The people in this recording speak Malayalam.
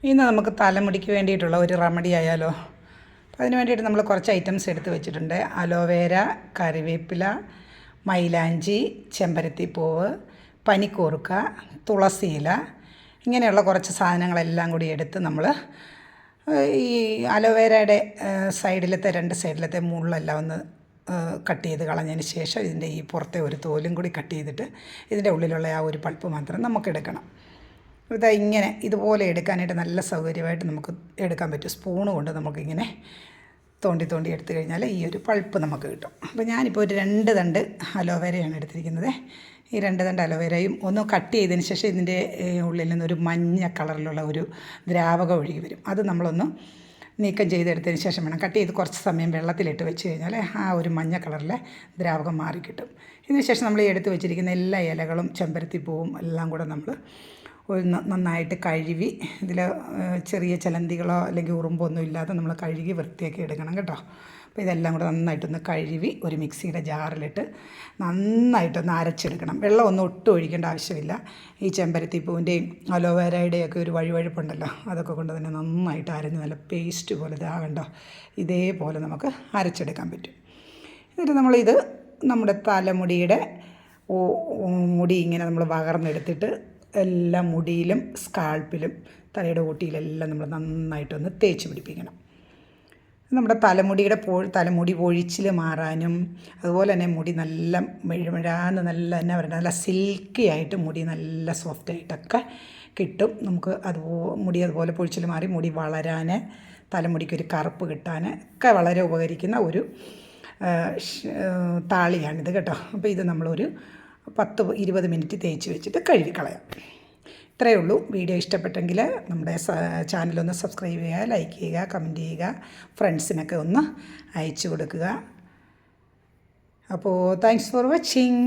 ഇന്ന് നമുക്ക് തലമുടിക്ക് വേണ്ടിയിട്ടുള്ള ഒരു റെമഡി ആയാലോ. അപ്പോൾ അതിന് വേണ്ടിയിട്ട് നമ്മൾ കുറച്ച് ഐറ്റംസ് എടുത്ത് വെച്ചിട്ടുണ്ട്. അലോവേര, കറിവേപ്പില, മൈലാഞ്ചി, ചെമ്പരത്തിപ്പൂവ്, പനിക്കൂർക്ക, തുളസിയില, ഇങ്ങനെയുള്ള കുറച്ച് സാധനങ്ങളെല്ലാം കൂടി എടുത്ത് നമ്മൾ ഈ അലോവേരയുടെ രണ്ട് സൈഡിലത്തെ മുള്ളെല്ലാം ഒന്ന് കട്ട് ചെയ്ത് കളഞ്ഞതിന് ശേഷം ഇതിൻ്റെ ഈ പുറത്തെ ഒരു തോലും കൂടി കട്ട് ചെയ്തിട്ട് ഇതിൻ്റെ ഉള്ളിലുള്ള ആ ഒരു പൾപ്പ് മാത്രം നമുക്ക് എടുക്കണം. ഇങ്ങനെ ഇതുപോലെ എടുക്കാനായിട്ട് നല്ല സൗകര്യമായിട്ട് നമുക്ക് എടുക്കാൻ പറ്റും. സ്പൂണ് കൊണ്ട് നമുക്കിങ്ങനെ തോണ്ടി എടുത്തു കഴിഞ്ഞാൽ ഈ ഒരു പൾപ്പ് നമുക്ക് കിട്ടും. അപ്പോൾ ഞാനിപ്പോൾ ഒരു 2 തണ്ട് അലോവേരയാണ് എടുത്തിരിക്കുന്നത്. ഈ 2 തണ്ട് അലോവേരയും ഒന്ന് കട്ട് ചെയ്തതിന് ശേഷം ഇതിൻ്റെ ഉള്ളിൽ നിന്നൊരു മഞ്ഞ കളറിലുള്ള ഒരു ദ്രാവകം ഒഴുകി വരും. അത് നമ്മളൊന്ന് നീക്കം ചെയ്തെടുത്തതിന് ശേഷം വേണം. കട്ട് ചെയ്ത് കുറച്ച് സമയം വെള്ളത്തിലിട്ട് വെച്ച് കഴിഞ്ഞാൽ ആ ഒരു മഞ്ഞ കളറിലെ ദ്രാവകം മാറിക്കിട്ടും. ഇതിന് ശേഷം നമ്മൾ ഈ എടുത്ത് വെച്ചിരിക്കുന്ന എല്ലാ ഇലകളും ചെമ്പരത്തിപ്പൂവും എല്ലാം കൂടെ നമ്മൾ നന്നായിട്ട് കഴുകി, ഇതിൽ ചെറിയ ചിലന്തികളോ അല്ലെങ്കിൽ ഉറുമ്പൊന്നും ഇല്ലാതെ നമ്മൾ കഴുകി വൃത്തിയാക്കി എടുക്കണം കേട്ടോ. അപ്പോൾ ഇതെല്ലാം കൂടെ നന്നായിട്ടൊന്ന് കഴുകി ഒരു മിക്സിയുടെ ജാറിലിട്ട് നന്നായിട്ടൊന്ന് അരച്ചെടുക്കണം. വെള്ളം ഒന്നും ഒട്ടും ഒഴിക്കേണ്ട ആവശ്യമില്ല. ഈ ചെമ്പരത്തിപ്പൂവിൻ്റെയും അലോവേരയുടെയൊക്കെ ഒരു വഴുവഴുപ്പുണ്ടല്ലോ, അതൊക്കെ കൊണ്ട് തന്നെ നന്നായിട്ട് അരഞ്ഞ് നല്ല പേസ്റ്റ് പോലെ ഇതാകണ്ടോ, ഇതേപോലെ നമുക്ക് അരച്ചെടുക്കാൻ പറ്റും. എന്നിട്ട് നമ്മളിത് നമ്മുടെ തലമുടിയുടെ മുടി ഇങ്ങനെ നമ്മൾ വകർന്നെടുത്തിട്ട് എല്ലാ മുടിയിലും സ്കാൾപ്പിലും തലയുടെ ഓട്ടിയിലെല്ലാം നമ്മൾ നന്നായിട്ടൊന്ന് തേച്ച് പിടിപ്പിക്കണം. നമ്മുടെ തലമുടി പൊഴിച്ചിൽ മാറാനും അതുപോലെ തന്നെ മുടി നല്ല മെഴുമെഴാന്ന് നല്ല സിൽക്കി ആയിട്ട് മുടി നല്ല സോഫ്റ്റായിട്ടൊക്കെ കിട്ടും. നമുക്ക് മുടി അതുപോലെ പൊഴിച്ചിൽ മാറി മുടി വളരാൻ, തലമുടിക്കൊരു കറുപ്പ് കിട്ടാൻ ഒക്കെ വളരെ ഉപകരിക്കുന്ന ഒരു താളിയാണിത് കേട്ടോ. അപ്പോൾ ഇത് നമ്മളൊരു 10-20 മിനിറ്റ് തേച്ച് വെച്ചിട്ട് കഴുകിക്കളയാം. ഇത്രയേ ഉള്ളൂ. വീഡിയോ ഇഷ്ടപ്പെട്ടെങ്കിൽ നമ്മുടെ ചാനലൊന്ന് സബ്സ്ക്രൈബ് ചെയ്യുക, ലൈക്ക് ചെയ്യുക, കമൻറ്റ് ചെയ്യുക, ഫ്രണ്ട്സിനൊക്കെ ഒന്ന് അയച്ചു കൊടുക്കുക. അപ്പോൾ താങ്ക്സ് ഫോർ വാച്ചിങ്.